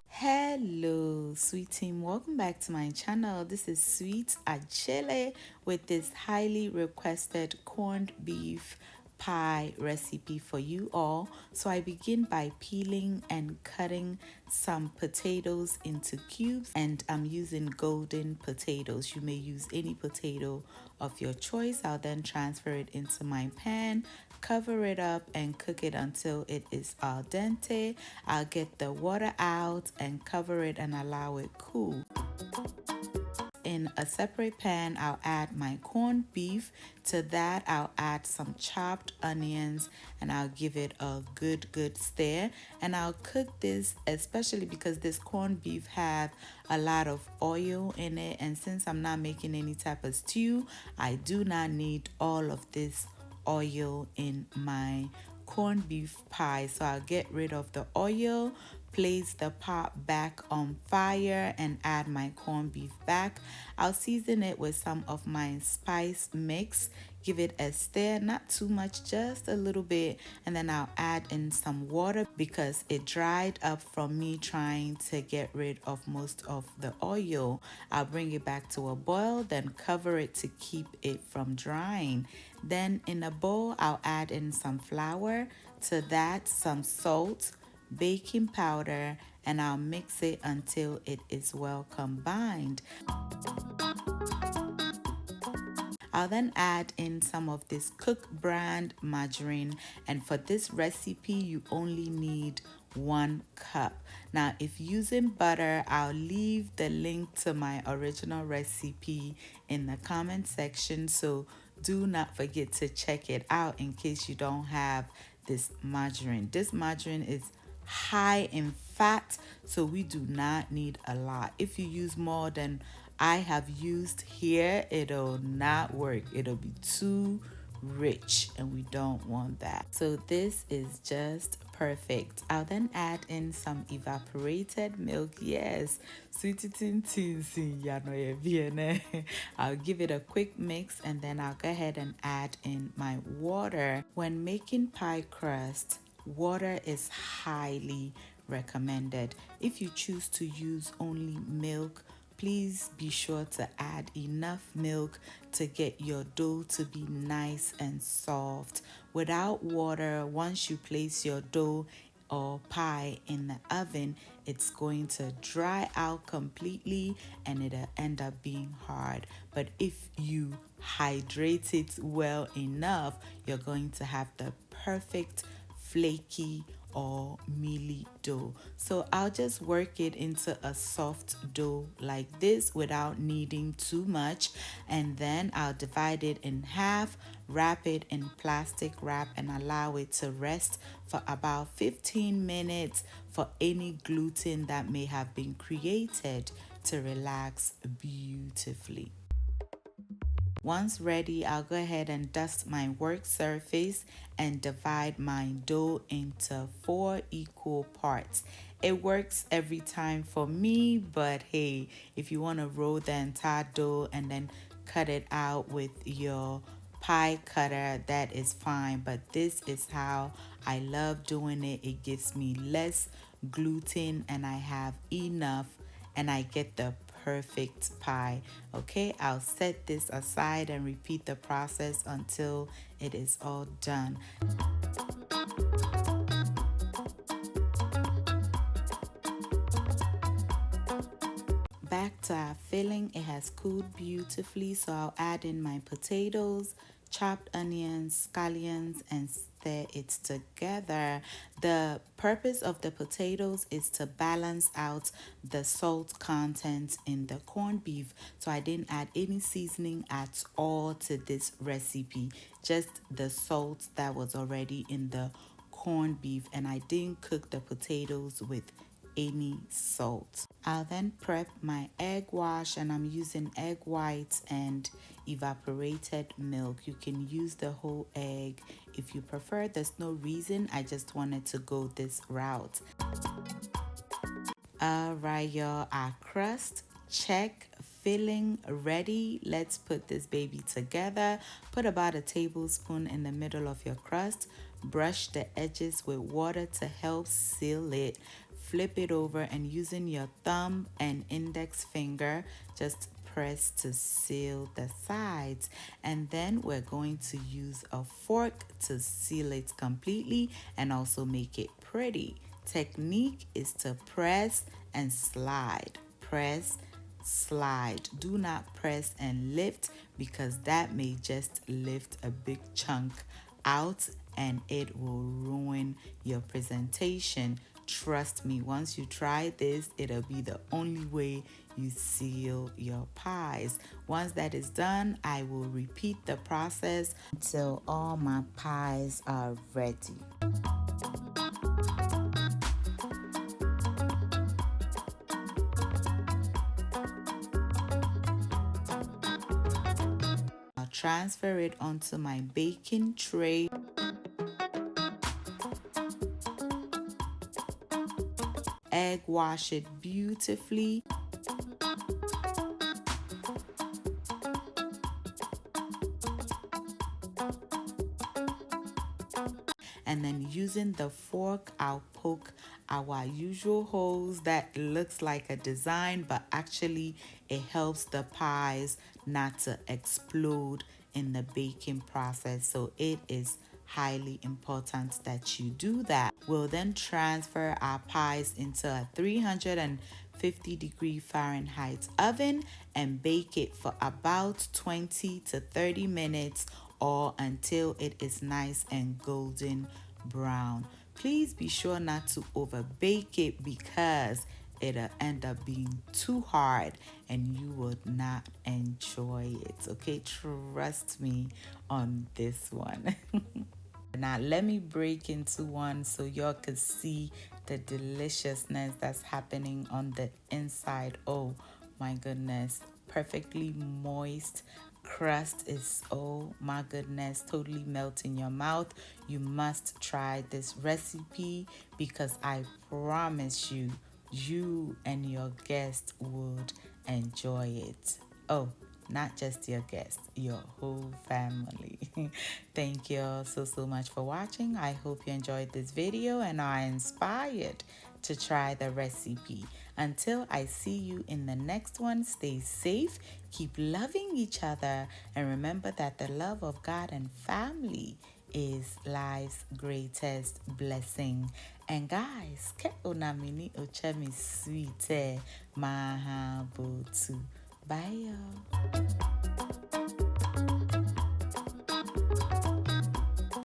Hello, sweet team. Welcome back to my channel. This is Sweet Achele with this highly requested corned beef pie recipe for you all. So I begin by peeling and cutting some potatoes into cubes, and I'm using golden potatoes. You may use any potato of your choice. I'll then transfer it into my pan, cover it up and cook it until it is al dente. I'll get the water out and cover it and allow it cool. In a separate pan, I'll add my corned beef. To that, I'll add some chopped onions and I'll give it a good stir. And I'll cook this, especially because this corned beef have a lot of oil in it. And since I'm not making any type of stew, I do not need all of this oil in my corned beef pie. So I'll get rid of the oil, place the pot back on fire and add my corned beef back. I'll season it with some of my spice mix, give it a stir, not too much, just a little bit, and then I'll add in some water because it dried up from me trying to get rid of most of the oil. I'll bring it back to a boil, then cover it to keep it from drying. Then in a bowl, I'll add in some flour, to that some salt, baking powder, and I'll mix it until it is well combined. I'll then add in some of this Cook brand margarine, and for this recipe you only need 1 cup. Now if using butter, I'll leave the link to my original recipe in the comment section, so do not forget to check it out in case you don't have this margarine. This margarine is high in fat, so we do not need a lot. If you use more than I have used here, it'll not work. It'll be too rich and we don't want that. So this is just perfect. I'll then add in some evaporated milk. Yes, I'll give it a quick mix and then I'll go ahead and add in my water. When making pie crust, water is highly recommended. If you choose to use only milk, please be sure to add enough milk to get your dough to be nice and soft. Without water, once you place your dough or pie in the oven, it's going to dry out completely and it'll end up being hard. But if you hydrate it well enough, you're going to have the perfect flaky or mealy dough. So I'll just work it into a soft dough like this without needing too much, and then I'll divide it in half, wrap it in plastic wrap and allow it to rest for about 15 minutes for any gluten that may have been created to relax beautifully. Once ready, I'll go ahead and dust my work surface and divide my dough into 4 equal parts. It works every time for me, but hey, if you want to roll the entire dough and then cut it out with your pie cutter, that is fine, but this is how I love doing it. It gives me less gluten and I have enough and I get the perfect pie. Okay, I'll set this aside and repeat the process until it is all done. Back to our filling, it has cooled beautifully, so I'll add in my potatoes, chopped onions, scallions, and stir it together. The purpose of the potatoes is to balance out the salt content in the corned beef, so I didn't add any seasoning at all to this recipe, just the salt that was already in the corned beef, and I didn't cook the potatoes with any salt. I'll then prep my egg wash, and I'm using egg whites and evaporated milk. You can use the whole egg if you prefer. There's no reason, I just wanted to go this route. Alright y'all, our crust check, filling ready. Let's put this baby together. Put about a tablespoon in the middle of your crust. Brush the edges with water to help seal it. Flip it over and using your thumb and index finger, just press to seal the sides. And then we're going to use a fork to seal it completely and also make it pretty. Technique is to press and slide. Press, slide. Do not press and lift because that may just lift a big chunk out and it will ruin your presentation. Trust me, once you try this, it'll be the only way you seal your pies. Once that is done, I will repeat the process until all my pies are ready. I'll transfer it onto my baking tray. Egg wash it beautifully. And then using the fork, I'll poke our usual holes that looks like a design, but actually it helps the pies not to explode in the baking process. So it is highly important that you do that. We'll then transfer our pies into a 350-degree Fahrenheit oven and bake it for about 20 to 30 minutes or until it is nice and golden brown. Please be sure not to over bake it because it'll end up being too hard and you would not enjoy it. Okay, trust me on this one. Now let me break into one so y'all could see the deliciousness that's happening on the inside. Oh my goodness, perfectly moist crust is, oh my goodness, totally melt in your mouth. You must try this recipe because I promise you, you and your guest would enjoy it. Oh, not just your guests, your whole family. Thank you all so much for watching. I hope you enjoyed this video and are inspired to try the recipe. Until I see you in the next one, stay safe, keep loving each other, and remember that the love of God and family is life's greatest blessing. And guys, ke onamini ochemi sweet mahabotu. Bye y'all.